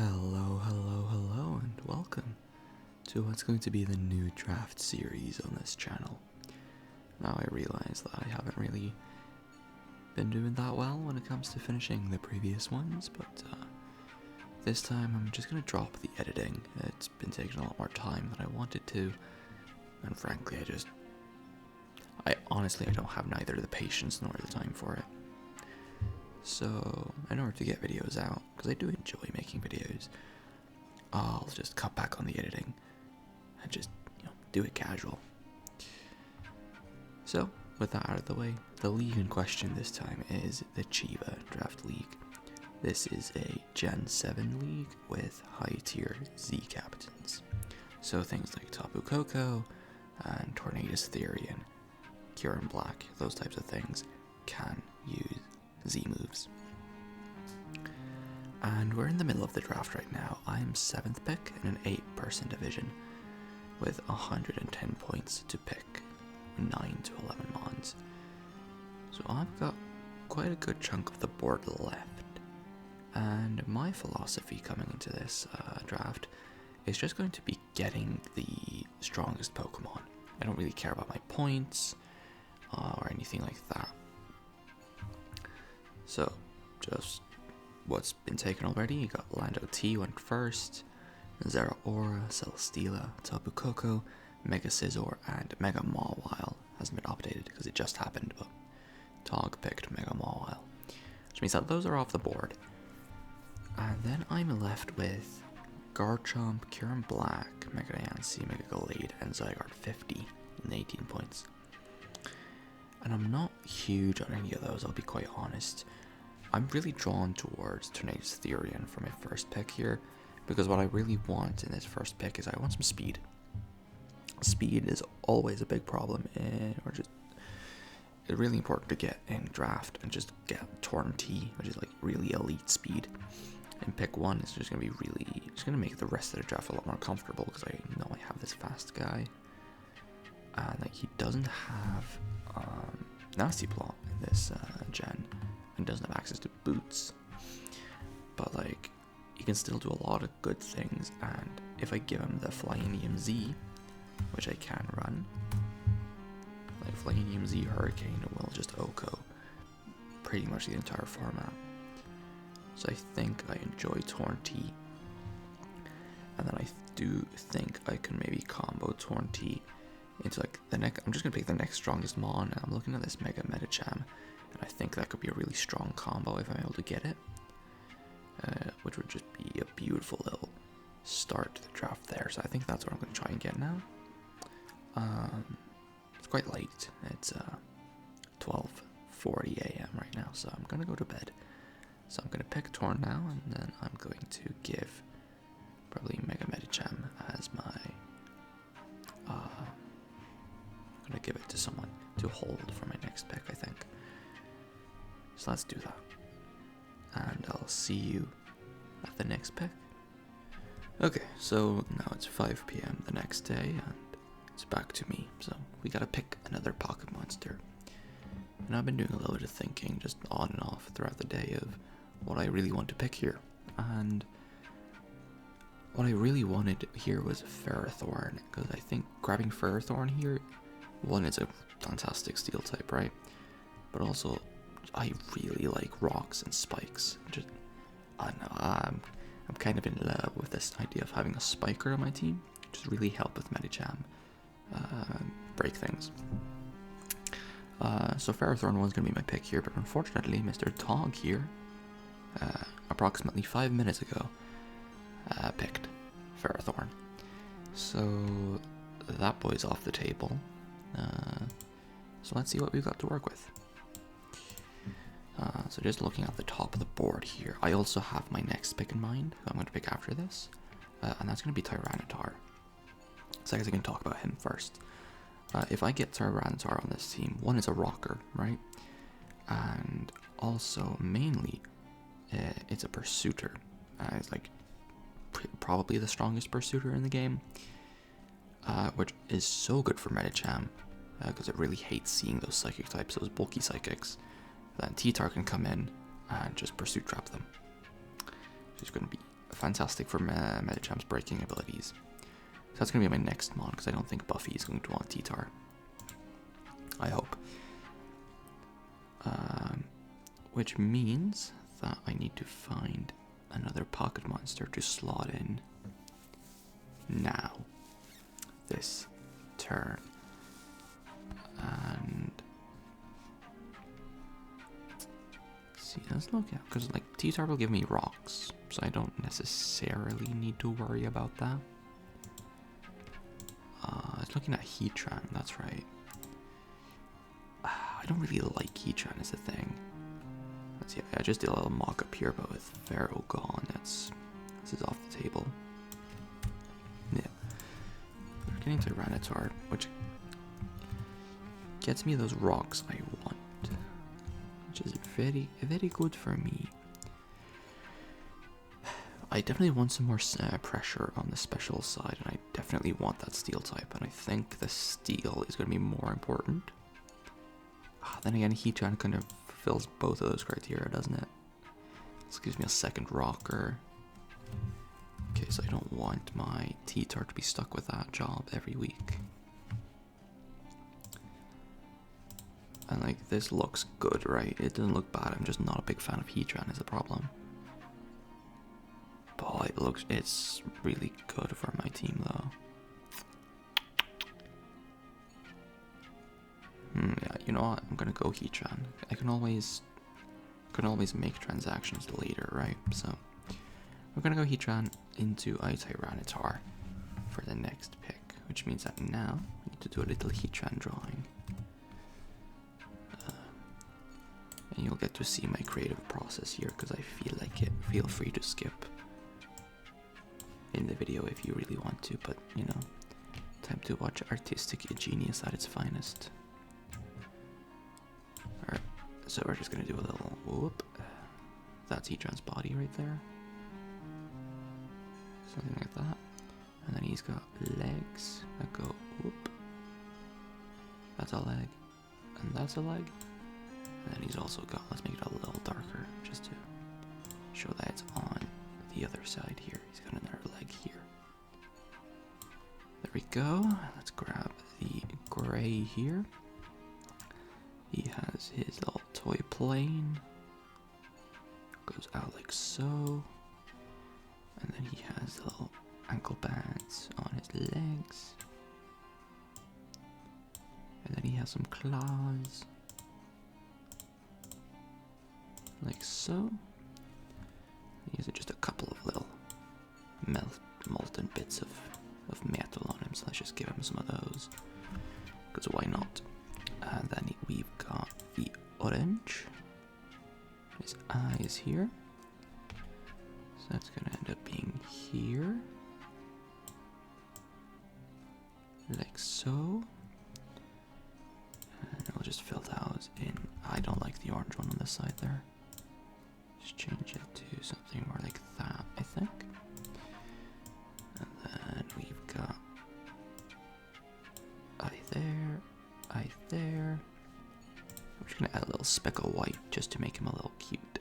Hello, and welcome to what's going to be the new draft series on this channel. Now I realize that I haven't really been doing that well when it comes to finishing the previous ones, but this time I'm just going to drop the editing. It's been taking a lot more time than I wanted to, and frankly I honestly don't have neither the patience nor the time for it. So, in order to get videos out, because I do enjoy making videos, I'll just cut back on the editing and just, do it casual. So, with that out of the way, the league in question this time is the CHIVA Draft League. This is a Gen 7 league with high tier Z captains. So things like Tapu Koko and Tornadus Theory and Kieran Black, those types of things, can use Z moves. And we're in the middle of the draft right now. I'm 7th pick in an 8-person division with 110 points to pick 9 to 11 mons. So I've got quite a good chunk of the board left. And my philosophy coming into this draft is just going to be getting the strongest Pokemon. I don't really care about my points or anything like that. So, just what's been taken already. You got Lando T went first, Zeraora, Celesteela, Tapu Koko, Mega Scizor, and Mega Mawile hasn't been updated because it just happened, but Tog picked Mega Mawile, which means that those are off the board. And then I'm left with Garchomp, Kieran Black, Mega Diancie, Mega Gallade, and Zygarde 50 and 18 points. And I'm not huge on any of those, I'll be quite honest. I'm really drawn towards Tornadus Therian for my first pick here, because what I really want in this first pick is I want some speed. Speed is always a big problem, or just it's really important to get in draft and just get Torn T, which is like really elite speed. And pick one is just gonna be it's gonna make the rest of the draft a lot more comfortable because I know I have this fast guy. And like he doesn't have Nasty Plot in this gen, and doesn't have access to boots, but like he can still do a lot of good things. And if I give him the Flyinium Z, which I can run, like Flyinium Z Hurricane will just OHKO pretty much the entire format. So I think I enjoy Torn T, and then I do think I can maybe combo Torn T into like the next. I'm just gonna pick the next strongest mon, and I'm looking at this Mega Medicham, and I think that could be a really strong combo if I'm able to get it, which would just be a beautiful little start to the draft there. So I think that's what I'm gonna try and get now. It's quite late. It's 12:40 a.m. right now, so I'm gonna go to bed. So I'm gonna pick Torn now, and then I'm going to give probably Mega Medicham as my. I'm gonna give it to someone to hold for my next pick, I think. So let's do that. And I'll see you at the next pick. Okay, so now it's 5 p.m. the next day, and it's back to me. So we gotta pick another pocket monster. And I've been doing a little bit of thinking, just on and off throughout the day, of what I really want to pick here. And what I really wanted here was Ferrothorn, because I think grabbing Ferrothorn here, one, it's a fantastic steel type, right? But also, I really like rocks and spikes. Just, I don't know, I'm kind of in love with this idea of having a spiker on my team. Just really help with Medicham break things. So Ferrothorn was going to be my pick here, but unfortunately Mr. Tog here, approximately 5 minutes ago, picked Ferrothorn. So that boy's off the table. So let's see what we've got to work with. So just looking at the top of the board here, I also have my next pick in mind, who I'm going to pick after this, and that's going to be Tyranitar. So I guess I can talk about him first. If I get Tyranitar on this team, one, is a rocker, right? And also, mainly, it's a pursuiter. It's like probably the strongest pursuiter in the game, which is so good for Medicham, because it really hates seeing those psychic types, those bulky psychics. Then T-Tar can come in and just pursuit trap them. It's going to be fantastic for Medichamp's breaking abilities. So that's going to be my next mon, because I don't think Buffy is going to want T-Tar. I hope. Which means that I need to find another pocket monster to slot in now. This turn. And see, let's look at, because like T-Tar will give me rocks, so I don't necessarily need to worry about that. I was looking at Heatran, that's right. I don't really like Heatran as a thing. Let's see, I just did a little mock-up here, but with Pharaoh gone, this is off the table. Yeah. We're getting Tyranitar, which gets me those rocks I want, which is very, very good for me. I definitely want some more pressure on the special side, and I definitely want that steel type, and I think the steel is going to be more important. Then again, Heatran kind of fulfills both of those criteria, doesn't it? This gives me a second rocker. Okay, so I don't want my T-Tar to be stuck with that job every week. And like, this looks good, right? It doesn't look bad, I'm just not a big fan of Heatran is a problem. Boy, it's really good for my team though. Yeah, you know what? I'm gonna go Heatran. I can always make transactions later, right? So we're gonna go Heatran into a Tyranitar for the next pick, which means that now we need to do a little Heatran drawing. And you'll get to see my creative process here because I feel like it. Feel free to skip in the video if you really want to, but you know, time to watch artistic genius at its finest. Alright, so we're just gonna do a little whoop. That's Heatran's body right there. Something like that. And then he's got legs that go whoop. That's a leg. And that's a leg. And then he's also got, let's make it a little darker just to show that it's on the other side here. He's got another leg here. There we go. Let's grab the gray here. He has his little toy plane. Goes out like so. And then he has little ankle bands on his legs. And then he has some claws. Like so. These are just a couple of little molten bits of metal on him, so let's just give him some of those. Because why not? And then we've got the orange. His eyes here. So that's going to end up being here. Like so. And I'll just fill those in. I don't like the orange one on this side there. Just change it to something more like that, I think. And then we've got eye there, eye there. We're just gonna add a little speck of white just to make him a little cute.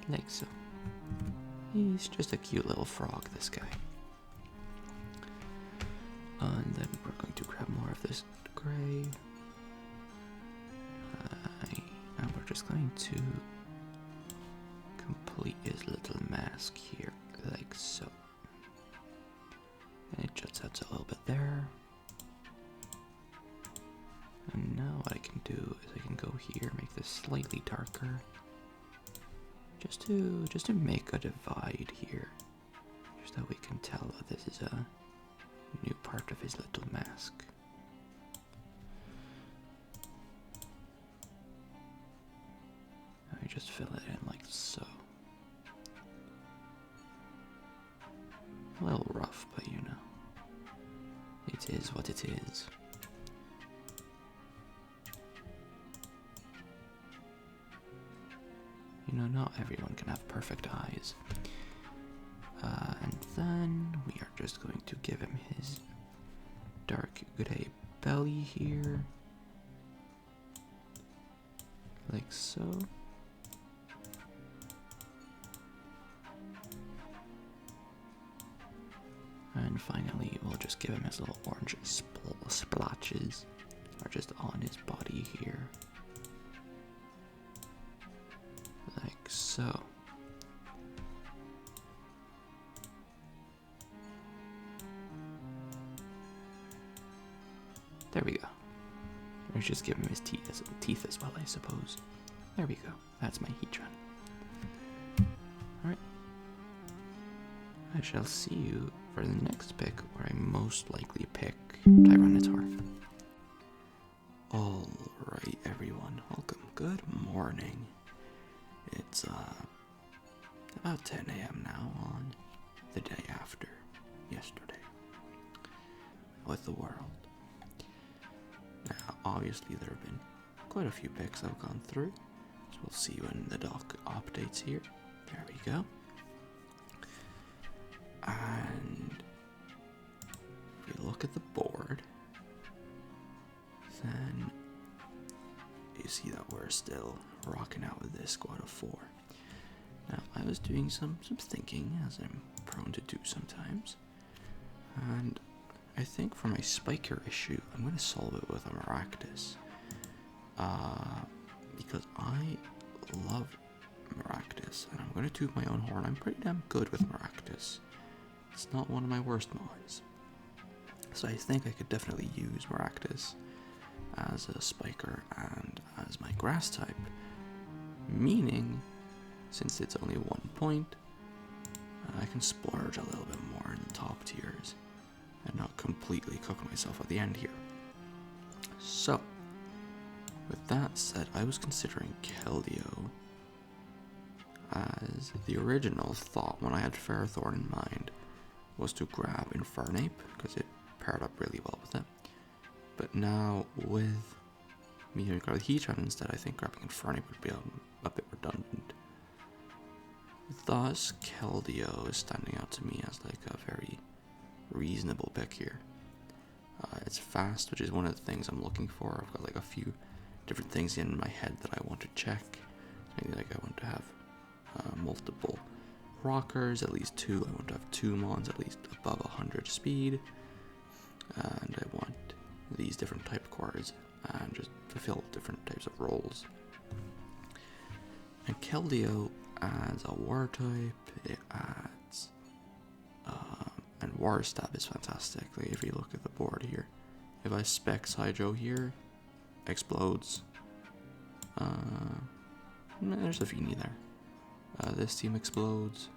Like so. He's just a cute little frog, this guy. And then we're going to grab more of this gray. And we're just going to complete his little mask here, like so. And it juts out a little bit there. And now what I can do is I can go here, make this slightly darker, just to make a divide here, just so we can tell that this is a new part of his little mask. I just fill it in like so. A little rough, but you know, it is what it is. You know, not everyone can have perfect eyes. And then we are just going to give him his dark gray belly here. like so. And finally, we'll just give him his little orange splotches, are just on his body here, like so. There we go. Let's just give him his teeth as well, I suppose. There we go. That's my Heatran. Alright. I shall see you for the next pick, where I most likely pick Tyranitar. Alright, everyone. Welcome. Good morning. It's about 10 a.m. now on the day after yesterday with the world. Now, obviously, there have been quite a few picks I've gone through, so we'll see when the doc updates here. There we go. And if you look at the board, then you see that we're still rocking out with this squad of 4. Now, I was doing some thinking, as I'm prone to do sometimes, and I think for my Spiker issue, I'm going to solve it with a Maractus. Because I love Maractus, and I'm going to toot my own horn. I'm pretty damn good with Maractus. It's not one of my worst mons. So I think I could definitely use Maractus as a Spiker and as my Grass type. Meaning, since it's only 1 point, I can splurge a little bit more in the top tiers and not completely cook myself at the end here. So, with that said, I was considering Keldeo as the original thought when I had Ferrothorn in mind was to grab Infernape, because it paired up really well with it. But now, with me having grabbed Heatran instead, I think grabbing Infernape would be a bit redundant. Thus, Keldeo is standing out to me as like a very reasonable pick here. It's fast, which is one of the things I'm looking for. I've got like a few different things in my head that I want to check. Maybe like I want to have multiple rockers, at least 2. I want to have 2 mons at least above 100 speed, and I want these different type cores and just fulfill different types of roles. And Keldeo adds a Water type. It adds and Water Stab is fantastic. Like if you look at the board here, if I spec Sidro here, explodes. There's a Feeny there. This team explodes.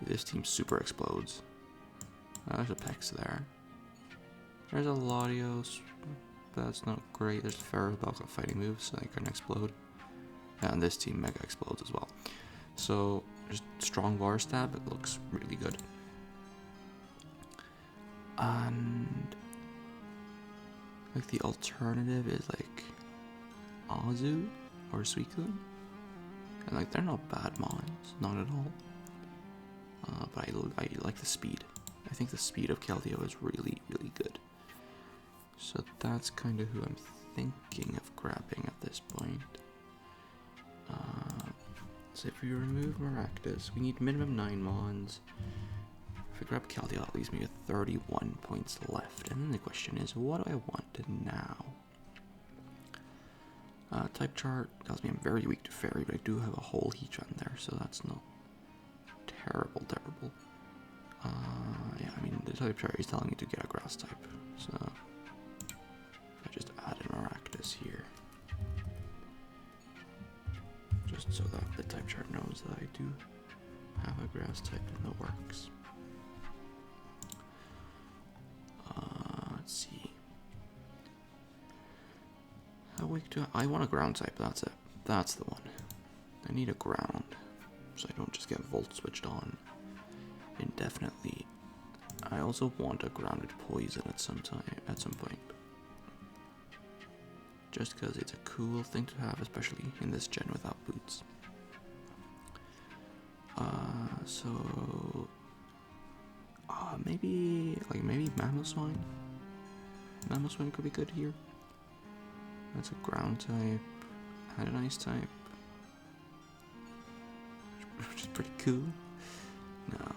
This team super explodes. There's a Pex there. There's a Latios, but that's not great. There's a Ferrothorn got fighting moves, so they can explode. And this team mega explodes as well. So just strong Water Stab, it looks really good. And like the alternative is like Azu or Suicune. And like they're not bad mons, not at all. But I like the speed. I think the speed of Keldeo is really, really good. So that's kind of who I'm thinking of grabbing at this point. So if we remove Maractus, we need minimum 9 mons. If I grab Keldeo, that leaves me with 31 points left. And then the question is, what do I want now? Type chart tells me I'm very weak to Fairy, but I do have a whole Heatran there, so that's not terrible. Yeah, I mean, the type chart is telling me to get a Grass type, so if I just add an Maractus here, just so that the type chart knows that I do have a Grass type in the works. Let's see. How weak do I want a ground type, that's it. That's the one. I need a ground, so I don't just get Volt switched on indefinitely. I also want a grounded poison at some point. Just because it's a cool thing to have, especially in this gen without boots. So maybe Mamoswine. Mamoswine could be good here. That's a ground type. and an ice type, which is pretty cool. Now,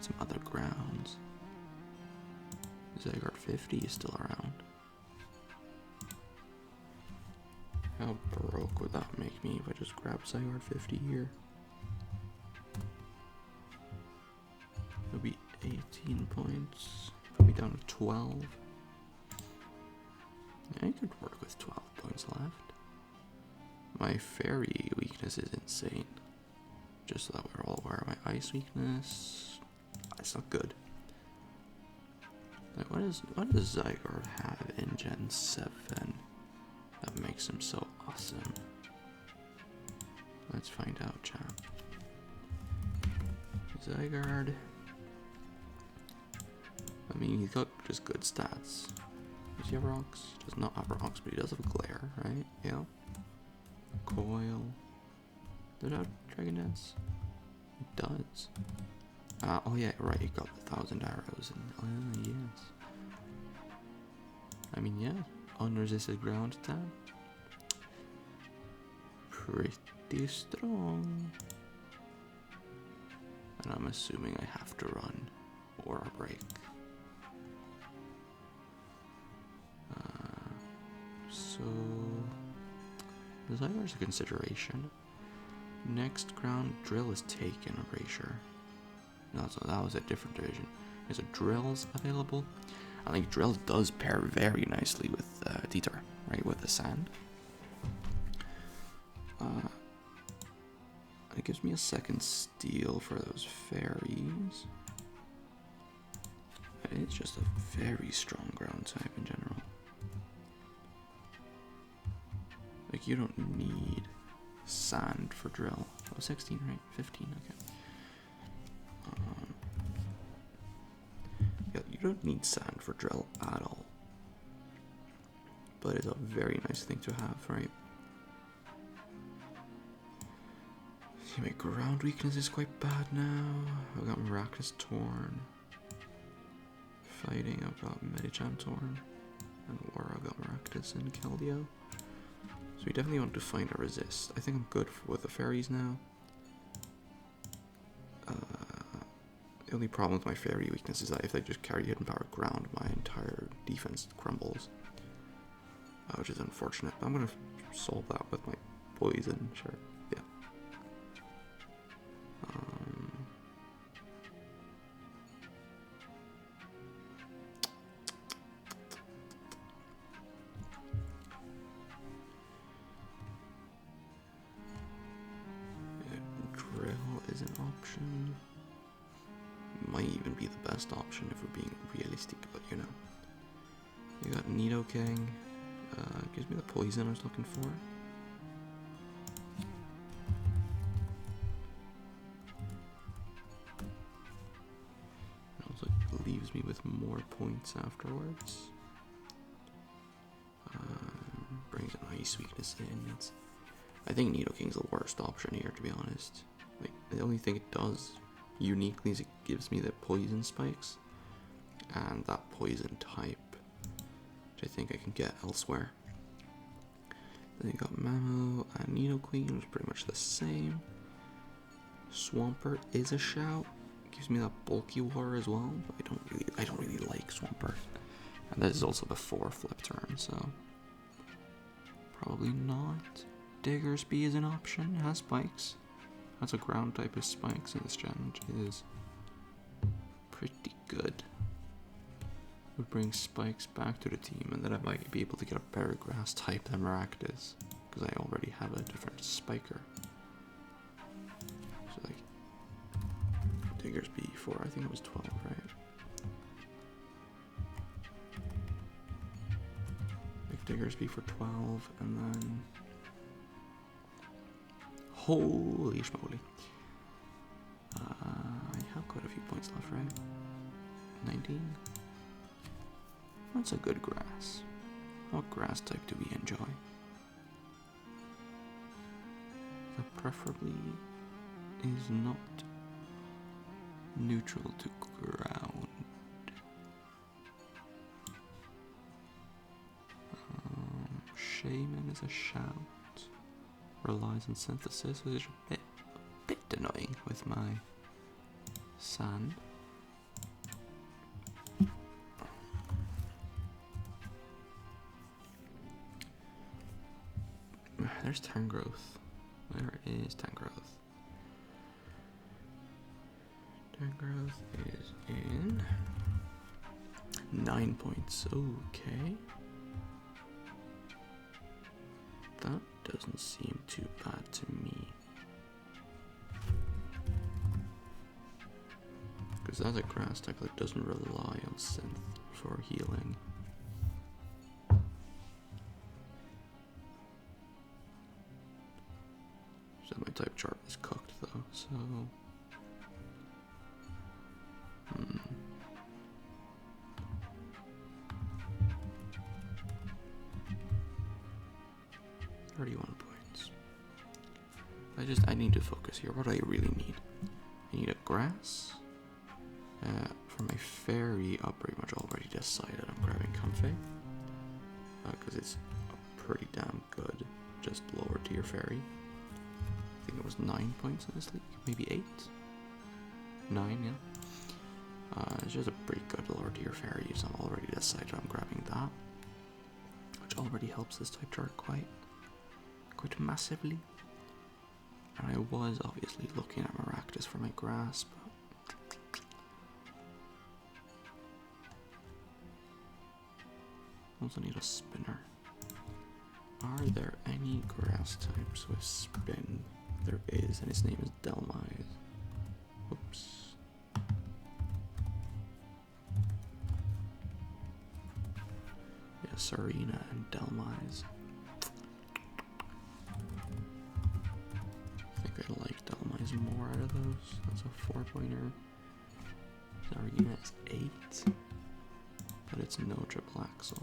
some other grounds. Zygarde 50 is still around. How broke would that make me if I just grabbed Zygarde 50 here? It would be 18 points. Put me down to 12. Yeah, I could work with 12 points left. My fairy weakness is insane. Just so that we're all aware of my ice weakness. It's not good. Like, what does Zygarde have in Gen 7 that makes him so awesome? Let's find out, chat. Zygarde. I mean, he's got just good stats. Does he have rocks? He does not have rocks, but he does have glare, right? Yeah. Coil. Does it have Dragon Dance? It does. Oh yeah, right, he got 1,000 arrows. And, yes. I mean, yeah. Unresisted ground attack. Pretty strong. And I'm assuming I have to run or a break. So Zygarde's a consideration. Next ground drill is taken, I'm pretty sure. No, so that was a different division. There's a drills available. I think drills does pair very nicely with Dieter, right, with the sand. It gives me a second steal for those fairies. It's just a very strong ground type in general. Like, you don't need sand for drill. Oh, 16, right? 15, okay. Yeah, you don't need sand for drill at all. But it's a very nice thing to have, right? See, my ground weakness is quite bad now. I've got Maracas Torn. Fighting, I've got Medicham Torn. And War, I've got Maracas and Keldeo. So we definitely want to find a resist. I think I'm good with the fairies now. The only problem with my fairy weakness is that if they just carry hidden power ground, my entire defense crumbles. Which is unfortunate, but I'm going to solve that with my poison, sure, yeah. Drill is an option. Might even be the best option if we're being realistic, but you know. You got Nidoking. Gives me the poison I was looking for. It also leaves me with more points afterwards. Brings an ice weakness in. I think Nidoking's the worst option here, to be honest. Like, the only thing it does uniquely is it gives me the poison spikes and that poison type, which I think I can get elsewhere. Then you got Mamo and Nidoqueen, which is pretty much the same. Swampert is a shout. Gives me that bulky water as well, but I don't really like Swampert. And this is also before flip turn, so probably not. Diggersby is an option. It has spikes. That's a ground type of spikes in this gen, which is pretty good. Would bring spikes back to the team, and then I might be able to get a better grass type than Maractus, because I already have a different spiker. So like, Diggersby for, I think it was 12, right? Like Diggersby for 12, and then holy schmoly. I have quite a few points left, right? 19? That's a good grass. What grass type do we enjoy? That preferably is not neutral to ground. Shaman is a shout. relies on synthesis, which is a bit annoying with my sand. There's Tangrowth. Where is Tangrowth? Tangrowth is in 9 points. Okay. That doesn't seem too bad to me. Because that's a grass type that doesn't rely on synth for healing. So my type chart is cooked though, so... Hmm. 31 points. I need to focus here. What do I really need? I need a grass. For my fairy, I'll pretty much already decided I'm grabbing Comfey. Because it's a pretty damn good, just lower tier fairy. I think it was 9 points in this league, maybe 8? 9, yeah. It's just a pretty good lower tier fairy, so I'm already decided I'm grabbing that. Which already helps this type chart quite massively. And I was obviously looking at Maractus for my grass, but also need a spinner. Are there any grass types with spin? There is, and his name is Delmise. Oops. Yeah, Serena and Delmise. I think I like Delmise more out of those. That's a 4-pointer. Serena is 8. But it's no triple axle.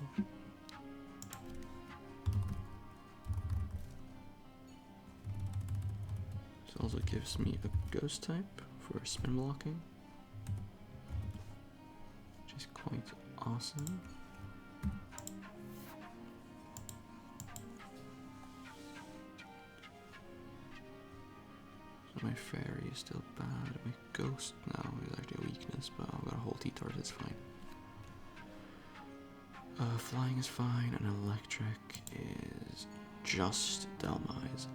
This also gives me a ghost type for spin blocking, which is quite awesome. So my fairy is still bad. My ghost now is actually a weakness, but I've got a whole T-Tart, it's fine. Flying is fine, and electric is just Delmise.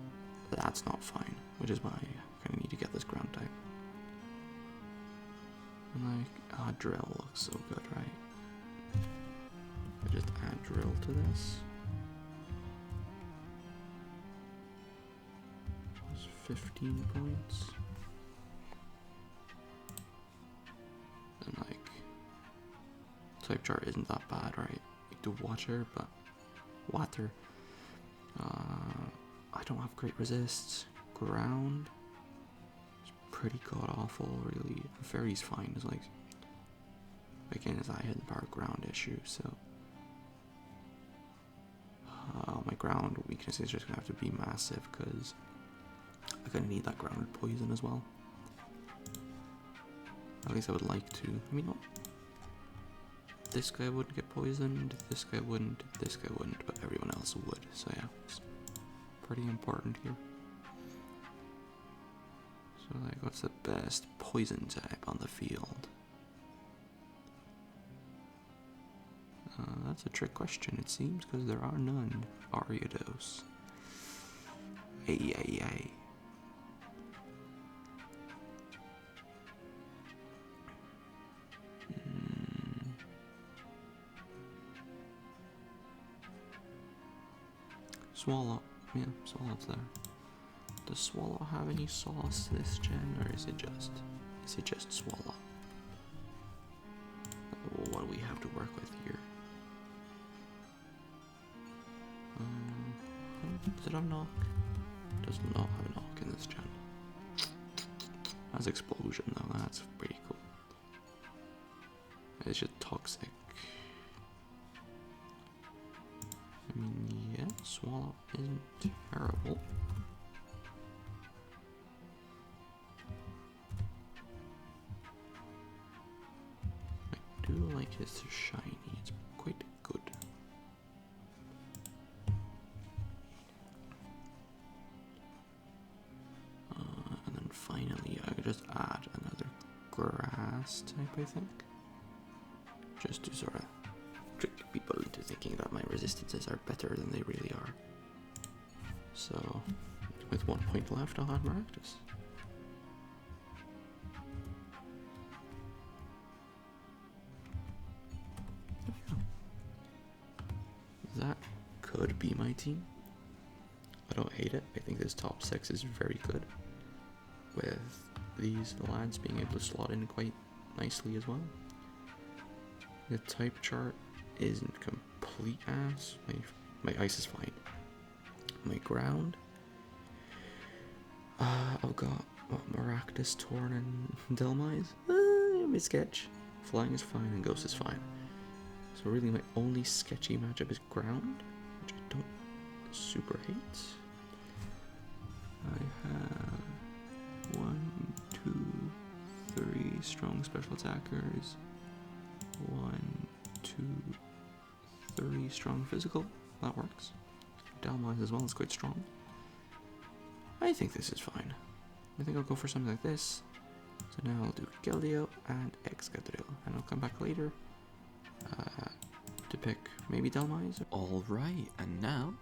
That's not fine, which is why I kind of need to get this ground type. And like, drill looks so good, right? I just add drill to this. That's 15 points. And like, type chart isn't that bad, right? The water, but water. I don't have great resists. Ground is pretty god awful, really. Fairy's fine. It's like, again, as I had the power ground issue, so my ground weakness is just gonna have to be massive because I'm gonna need that grounded poison as well. At least I would like to. I mean, this guy wouldn't get poisoned, this guy wouldn't, this guy wouldn't, but everyone else would, so yeah, it's pretty important here. So like, what's the best poison type on the field? That's a trick question, it seems, because there are none. Ariados. Ay. Swallow. Yeah, Swallow's there. Does Swallow have any sauce this gen, or is it just Swallow? What do we have to work with here? Does it have knock? Does not have a knock in this gen. Has explosion though, that's pretty cool. It's just toxic. I mean, yeah, Swallow isn't terrible. I do like his shiny, it's quite good. finally, I could just add another grass type, I think. Just to sort of trick people into thinking that my resistances are better than they really are. So, with 1 point left, I'll add Maractus. That could be my team. I don't hate it. I think this top 6 is very good, with these lads being able to slot in quite nicely as well. The type chart isn't complete ass. My ice is fine. My ground, I've got Maractus, Torn, and Delmise. My sketch. Flying is fine and Ghost is fine. So really my only sketchy matchup is ground, which I don't super hate. I have 1, 2, 3 strong special attackers. 1, 2, 3 strong physical. That works. Delmise as well is quite strong. I think this is fine. I think I'll go for something like this. So now I'll do Keldeo and Excadrill, and I'll come back later to pick maybe Delmise. Alright, and now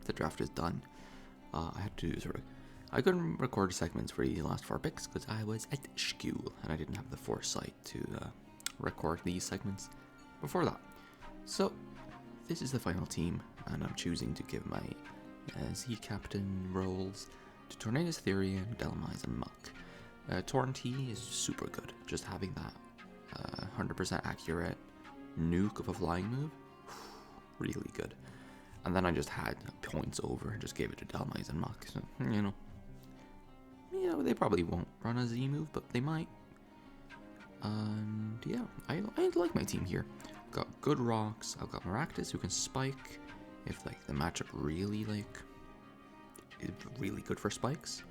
the draft is done. I had to I couldn't record segments for these last 4 picks because I was at school and I didn't have the foresight to record these segments before that. So this is the final team, and I'm choosing to give my Z-Captain roles to Tornadus, Therian, Delmise, and Muck. Torn T is super good, just having that 100% accurate nuke of a flying move, really good. And then I just had points over and just gave it to Delmise and Muck, so, you know, they probably won't run a Z move, but they might. And yeah, I like my team here. I've got good rocks. I've got Maractus who can spike if like the matchup really is really good for spikes.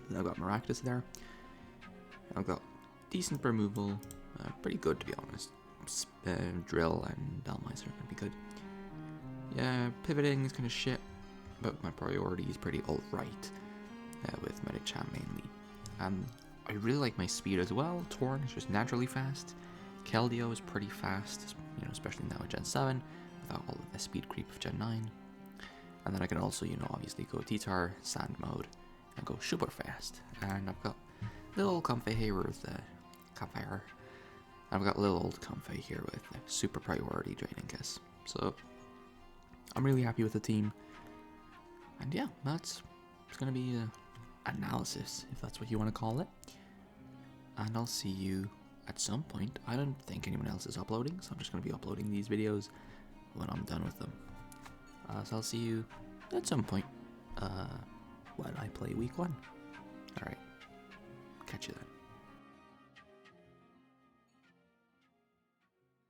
And I've got Maractus there. I've got decent removal, pretty good to be honest. Drill and Delmise are gonna be good. Yeah, pivoting is kind of shit, but my priority is pretty alright with Medicham mainly. I really like my speed as well. Torn is just naturally fast. Keldeo is pretty fast, you know, especially now at Gen 7, without all of the speed creep of Gen 9. And then I can also, you know, obviously go T-Tar, Sand Mode, and go super fast. And I've got little Comfey here with Campfire. I've got little old Comfey here with super priority Draining Kiss. So I'm really happy with the team. And yeah, it's gonna be analysis, if that's what you want to call it. And I'll see you at some point. I don't think anyone else is uploading, so I'm just going to be uploading these videos when I'm done with them. So I'll see you at some point when I play week 1. Alright, catch you then.